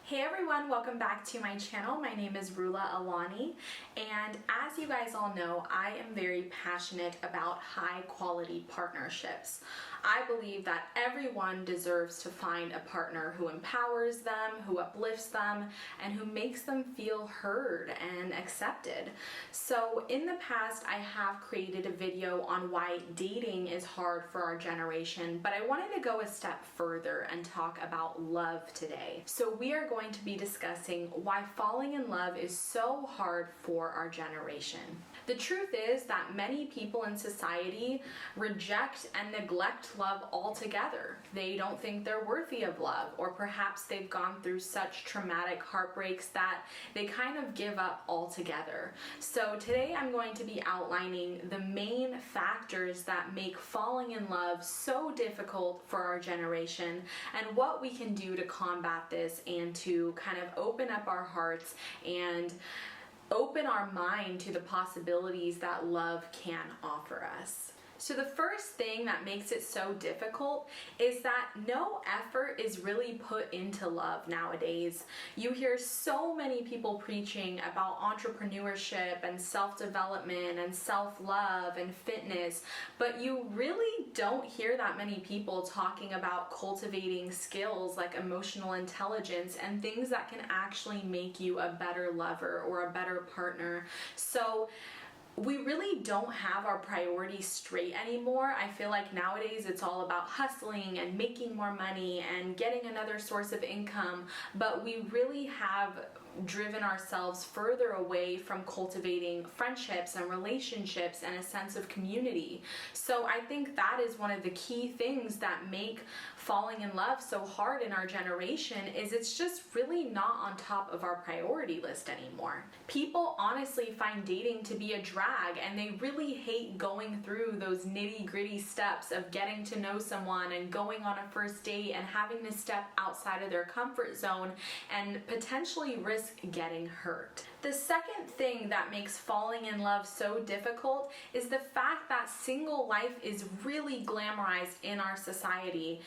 Hey everyone, welcome back to my channel. My name is Rulla Alani, and as you guys all know, I am very passionate about high quality partnerships. I believe that everyone deserves to find a partner who empowers them, who uplifts them, and who makes them feel heard and accepted. So in the past, I have created a video on why dating is hard for our generation, but I wanted to go a step further and talk about love today. So we are going to be discussing why falling in love is so hard for our generation. The truth is that many people in society reject and neglect love altogether. They don't think they're worthy of love, or perhaps they've gone through such traumatic heartbreaks that they kind of give up altogether. So today I'm going to be outlining the main factors that make falling in love so difficult for our generation and what we can do to combat this and to kind of open up our hearts and open our mind to the possibilities that love can offer us. So the first thing that makes it so difficult is that no effort is really put into love nowadays. You hear so many people preaching about entrepreneurship and self-development and self-love and fitness, but you really don't hear that many people talking about cultivating skills like emotional intelligence and things that can actually make you a better lover or a better partner. So we really don't have our priorities straight anymore. I feel like nowadays it's all about hustling and making more money and getting another source of income, but we really have driven ourselves further away from cultivating friendships and relationships and a sense of community. So I think that is one of the key things that make falling in love so hard in our generation is it's just really not on top of our priority list anymore. People honestly find dating to be a drag, and they really hate going through those nitty-gritty steps of getting to know someone and going on a first date and having to step outside of their comfort zone and potentially risk getting hurt. The second thing that makes falling in love so difficult is the fact that single life is really glamorized in our society.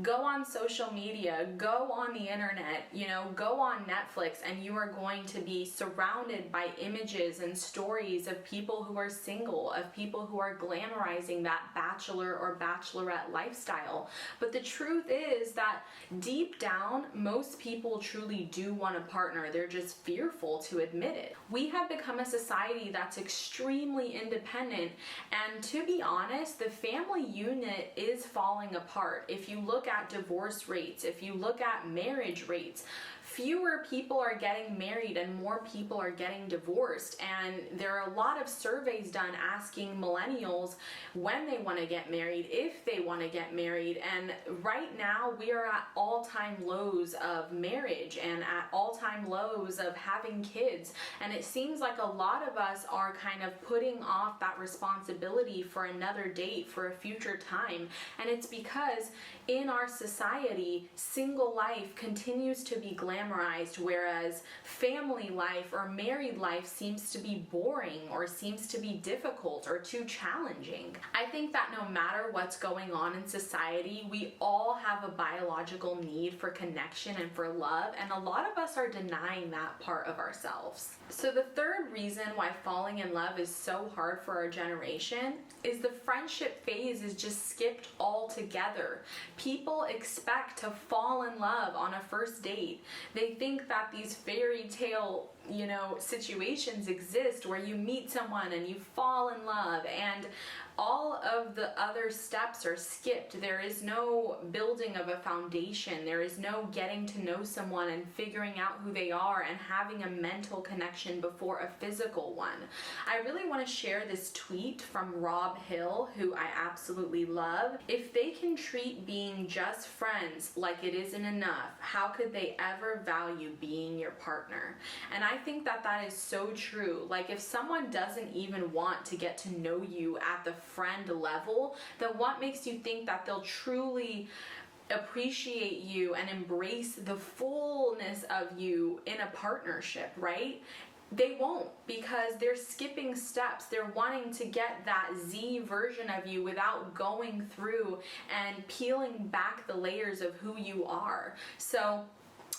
Go on social media, go on the internet, go on Netflix, and you are going to be surrounded by images and stories of people who are single, of people who are glamorizing that bachelor or bachelorette lifestyle. But the truth is that deep down, most people truly do want a partner. They're just fearful to admit it. We have become a society that's extremely independent, and to be honest, the family unit is falling apart. If you look at divorce rates, if you look at marriage rates, fewer people are getting married and more people are getting divorced. And there are a lot of surveys done asking millennials when they want to get married, if they want to get married. And right now we are at all-time lows of marriage and at all-time lows of having kids. And it seems like a lot of us are kind of putting off that responsibility for another date, for a future time. And it's because in our society, single life continues to be glamorized, whereas family life or married life seems to be boring or seems to be difficult or too challenging. I think that no matter what's going on in society, we all have a biological need for connection and for love, and a lot of us are denying that part of ourselves. So the third reason why falling in love is so hard for our generation is the friendship phase is just skipped altogether. People expect to fall in love on a first date. They think that these fairy tale, situations exist where you meet someone and you fall in love, and all of the other steps are skipped. There is no building of a foundation. There is no getting to know someone and figuring out who they are and having a mental connection before a physical one. I really want to share this tweet from Rob Hill, who I absolutely love. If they can treat being just friends like it isn't enough, how could they ever value being your partner? And I think that that is so true. Like, if someone doesn't even want to get to know you at the friend level, then what makes you think that they'll truly appreciate you and embrace the fullness of you in a partnership, right? They won't, because they're skipping steps. They're wanting to get that Z version of you without going through and peeling back the layers of who you are. So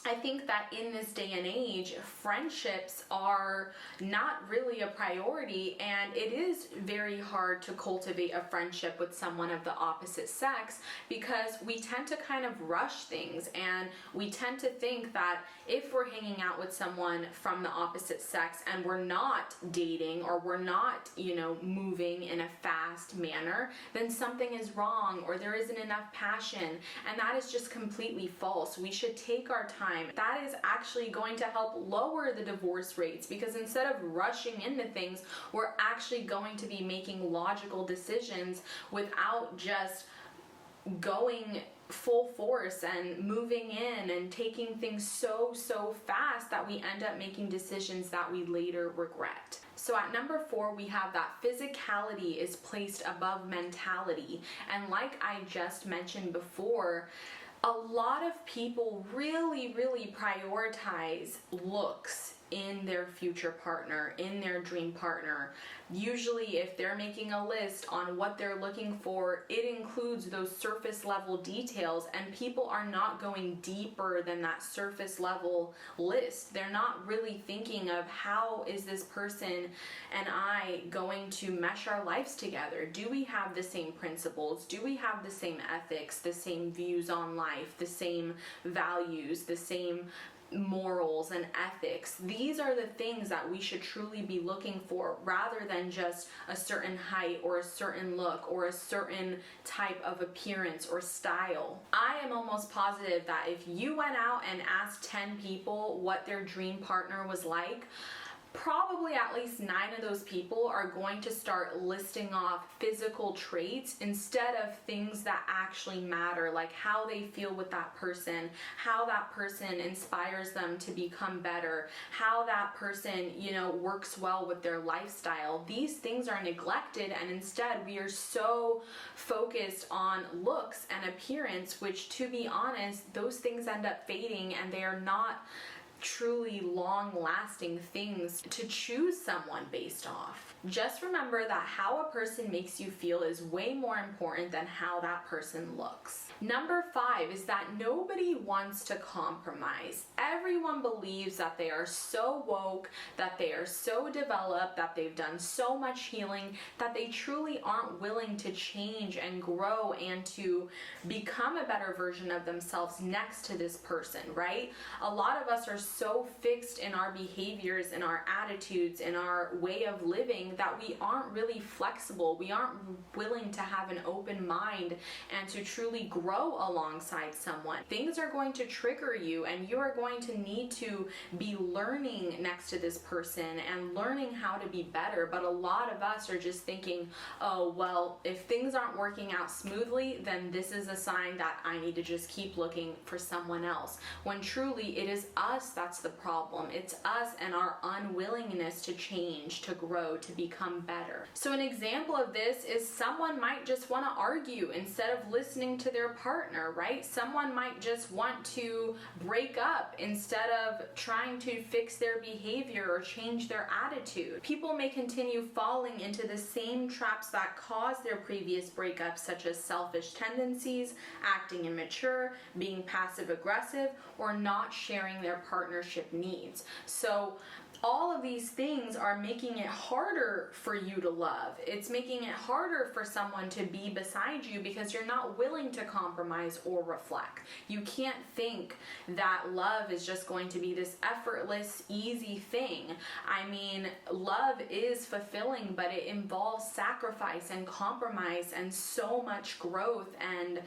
I think that in this day and age, friendships are not really a priority, and it is very hard to cultivate a friendship with someone of the opposite sex because we tend to kind of rush things, and we tend to think that if we're hanging out with someone from the opposite sex and we're not dating, or we're not, moving in a fast manner, then something is wrong, or there isn't enough passion, and that is just completely false. We should take our time. That is actually going to help lower the divorce rates, because instead of rushing into things, we're actually going to be making logical decisions without just going full force and moving in and taking things so fast that we end up making decisions that we later regret. So at number 4, we have that physicality is placed above mentality. And like I just mentioned before, a lot of people really prioritize looks in their future partner, in their dream partner. Usually if they're making a list on what they're looking for, it includes those surface level details, and people are not going deeper than that surface level list. They're not really thinking of how is this person and I going to mesh our lives together? Do we have the same principles? Do we have the same ethics, the same views on life, the same values, the same morals and ethics? These are the things that we should truly be looking for, rather than just a certain height or a certain look or a certain type of appearance or style. I am almost positive that if you went out and asked 10 people what their dream partner was like, probably at least 9 of those people are going to start listing off physical traits instead of things that actually matter, like how they feel with that person, how that person inspires them to become better, how that person, works well with their lifestyle. These things are neglected, and instead we are so focused on looks and appearance, which, to be honest, those things end up fading, and they are not truly long-lasting things to choose someone based off. Just remember that how a person makes you feel is way more important than how that person looks. Number 5 is that nobody wants to compromise. Everyone believes that they are so woke, that they are so developed, that they've done so much healing, that they truly aren't willing to change and grow and to become a better version of themselves next to this person, right? A lot of us are so fixed in our behaviors, in our attitudes, in our way of living, that we aren't really flexible. We aren't willing to have an open mind and to truly grow alongside someone. Things are going to trigger you, and you are going to need to be learning next to this person and learning how to be better. But a lot of us are just thinking, oh, well, if things aren't working out smoothly, then this is a sign that I need to just keep looking for someone else. When truly it is us that's the problem. It's us and our unwillingness to change, to grow, to become better. So an example of this is someone might just want to argue instead of listening to their partner, right? Someone might just want to break up instead of trying to fix their behavior or change their attitude. People may continue falling into the same traps that caused their previous breakups, such as selfish tendencies, acting immature, being passive aggressive, or not sharing their partnership needs. So all of these things are making it harder for you to love. It's making it harder for someone to be beside you because you're not willing to compromise or reflect. You can't think that love is just going to be this effortless, easy thing. I mean, love is fulfilling, but it involves sacrifice and compromise and so much growth and,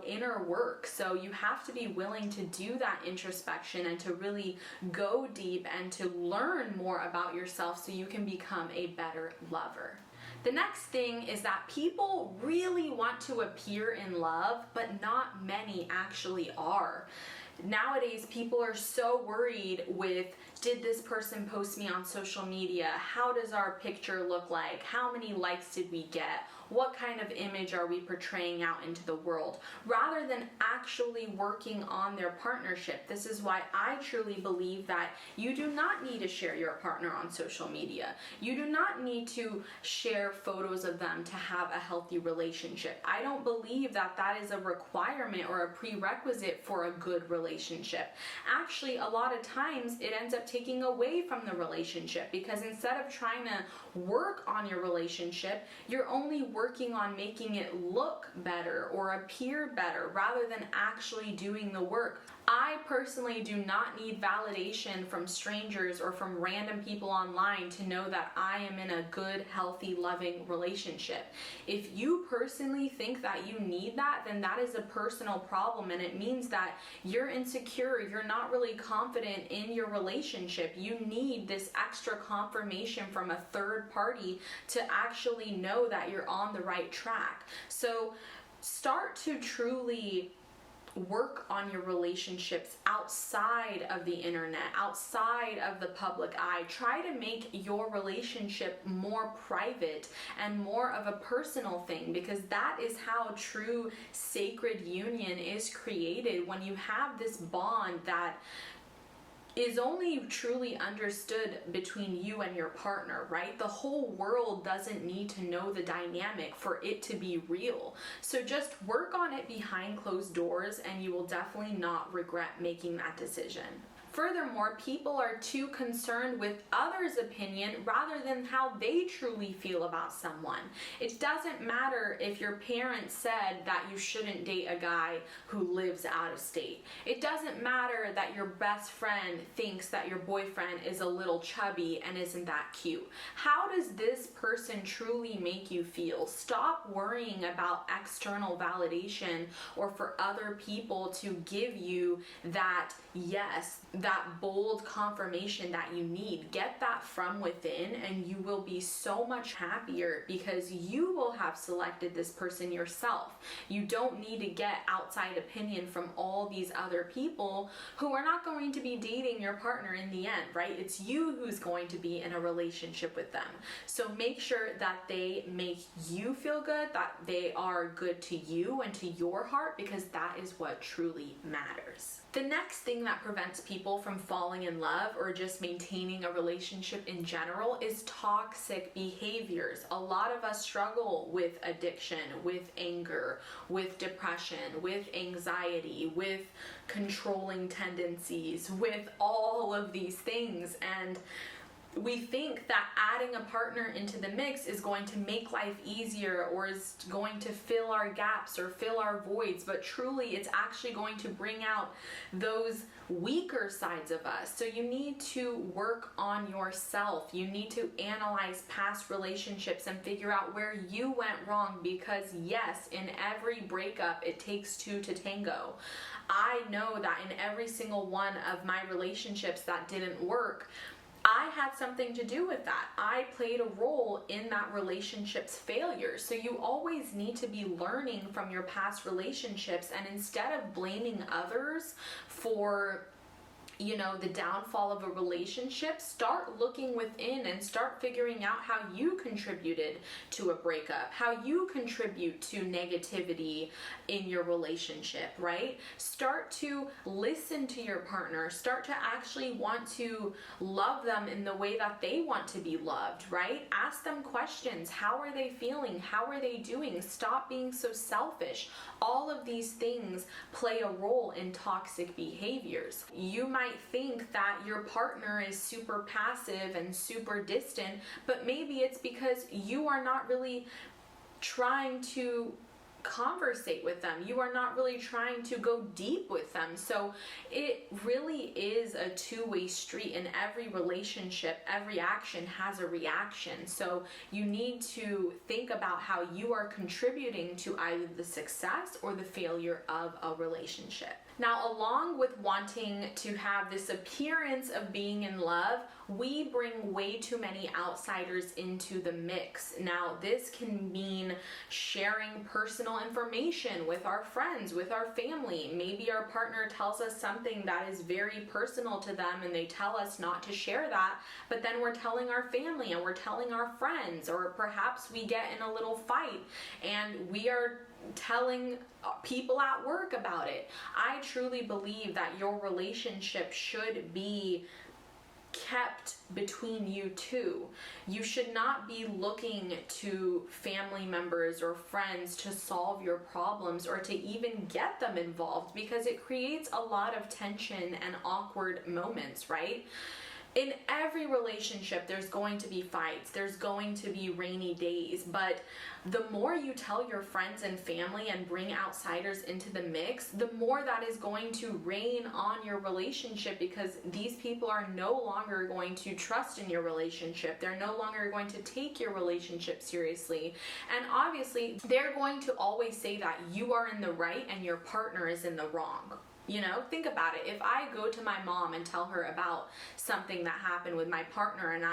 inner work. So you have to be willing to do that introspection and to really go deep and to learn more about yourself so you can become a better lover. The next thing is that people really want to appear in love, but not many actually are. Nowadays, people are so worried with, did this person post me on social media? How does our picture look like? How many likes did we get? what kind of image are we portraying out into the world, rather than actually working on their partnership. This is why I truly believe that you do not need to share your partner on social media. You do not need to share photos of them to have a healthy relationship. I don't believe that that is a requirement or a prerequisite for a good relationship. Actually, a lot of times it ends up taking away from the relationship, because instead of trying to work on your relationship, you're only working on making it look better or appear better rather than actually doing the work. I personally do not need validation from strangers or from random people online to know that I am in a good, healthy, loving relationship. If you personally think that you need that, then that is a personal problem, and it means that you're insecure, you're not really confident in your relationship. You need this extra confirmation from a third party to actually know that you're on the right track. So start to truly work on your relationships outside of the internet, outside of the public eye. Try to make your relationship more private and more of a personal thing, because that is how true sacred union is created, when you have this bond that is only truly understood between you and your partner, right? The whole world doesn't need to know the dynamic for it to be real. So just work on it behind closed doors, and you will definitely not regret making that decision. Furthermore, people are too concerned with others' opinion rather than how they truly feel about someone. It doesn't matter if your parents said that you shouldn't date a guy who lives out of state. It doesn't matter that your best friend thinks that your boyfriend is a little chubby and isn't that cute. How does this person truly make you feel? Stop worrying about external validation or for other people to give you that yes, that bold confirmation that you need. Get that from within, and you will be so much happier because you will have selected this person yourself. You don't need to get outside opinion from all these other people who are not going to be dating your partner in the end, right? It's you who's going to be in a relationship with them. So make sure that they make you feel good, that they are good to you and to your heart, because that is what truly matters. The next thing that prevents people from falling in love or just maintaining a relationship in general is toxic behaviors. A lot of us struggle with addiction, with anger, with depression, with anxiety, with controlling tendencies, with all of these things. And we think that adding a partner into the mix is going to make life easier or is going to fill our gaps or fill our voids, but truly it's actually going to bring out those weaker sides of us. So you need to work on yourself. You need to analyze past relationships and figure out where you went wrong, because yes, in every breakup it takes two to tango. I know that in every single one of my relationships that didn't work, I had something to do with that. I played a role in that relationship's failure. So you always need to be learning from your past relationships, and instead of blaming others for the downfall of a relationship, start looking within and start figuring out how you contributed to a breakup, how you contribute to negativity in your relationship, right? Start to listen to your partner, start to actually want to love them in the way that they want to be loved, right? Ask them questions. How are they feeling? How are they doing? Stop being so selfish. All of these things play a role in toxic behaviors. You might think that your partner is super passive and super distant, but maybe it's because you are not really trying to conversate with them. You are not really trying to go deep with them. So it really is a two-way street. In every relationship, every action has a reaction. So you need to think about how you are contributing to either the success or the failure of a relationship. Now, along with wanting to have this appearance of being in love, we bring way too many outsiders into the mix. Now, this can mean sharing personal information with our friends, with our family. Maybe our partner tells us something that is very personal to them and they tell us not to share that, but then we're telling our family and we're telling our friends, or perhaps we get in a little fight and we are telling people at work about it. I truly believe that your relationship should be kept between you two. You should not be looking to family members or friends to solve your problems or to even get them involved, because it creates a lot of tension and awkward moments, right? In every relationship, there's going to be fights, there's going to be rainy days, but the more you tell your friends and family and bring outsiders into the mix, the more that is going to rain on your relationship, because these people are no longer going to trust in your relationship. They're no longer going to take your relationship seriously. And obviously, they're going to always say that you are in the right and your partner is in the wrong. You know, think about it. If I go to my mom and tell her about something that happened with my partner and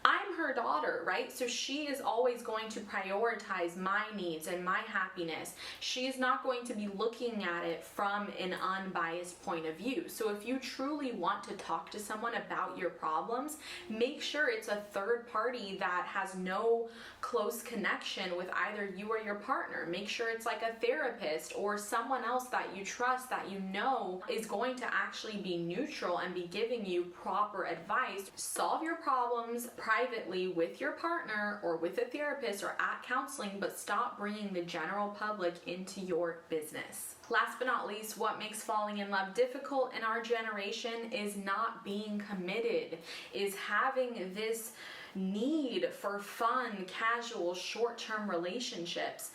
I'm her daughter, right? So she is always going to prioritize my needs and my happiness. She's not going to be looking at it from an unbiased point of view. So if you truly want to talk to someone about your problems, make sure it's a third party that has no close connection with either you or your partner. Make sure it's like a therapist or someone else that you trust, that you know is going to actually be neutral and be giving you proper advice. Solve your problems privately with your partner or with a therapist or at counseling, but stop bringing the general public into your business. Last but not least, what makes falling in love difficult in our generation is not being committed, is having this need for fun, casual, short-term relationships.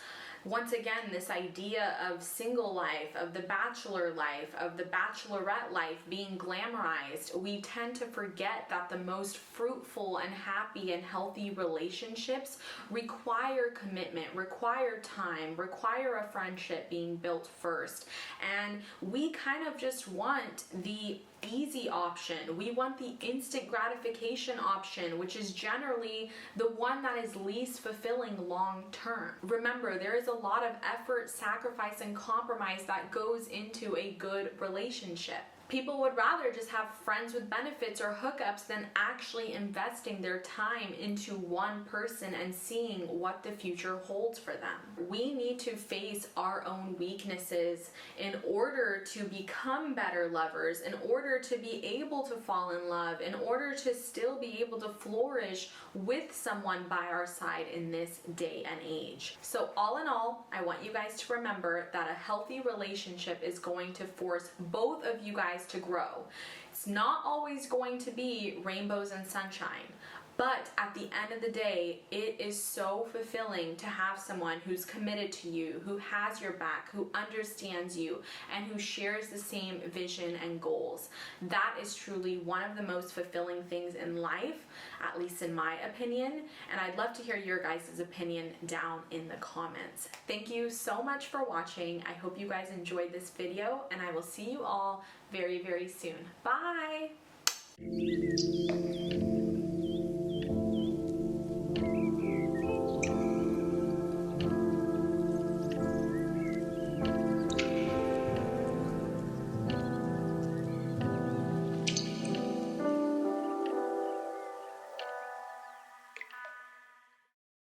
Once again, this idea of single life, of the bachelor life, of the bachelorette life being glamorized, we tend to forget that the most fruitful and happy and healthy relationships require commitment, require time, require a friendship being built first. And we kind of just want the easy option. We want the instant gratification option, which is generally the one that is least fulfilling long term. Remember, there is a lot of effort, sacrifice, and compromise that goes into a good relationship. People would rather just have friends with benefits or hookups than actually investing their time into one person and seeing what the future holds for them. We need to face our own weaknesses in order to become better lovers, in order to be able to fall in love, in order to still be able to flourish with someone by our side in this day and age. So all in all, I want you guys to remember that a healthy relationship is going to force both of you guys to grow. It's not always going to be rainbows and sunshine, but at the end of the day, it is so fulfilling to have someone who's committed to you, who has your back, who understands you, and who shares the same vision and goals. That is truly one of the most fulfilling things in life, at least in my opinion, and I'd love to hear your guys' opinion down in the comments. Thank you so much for watching. I hope you guys enjoyed this video, and I will see you all very, very soon. Bye!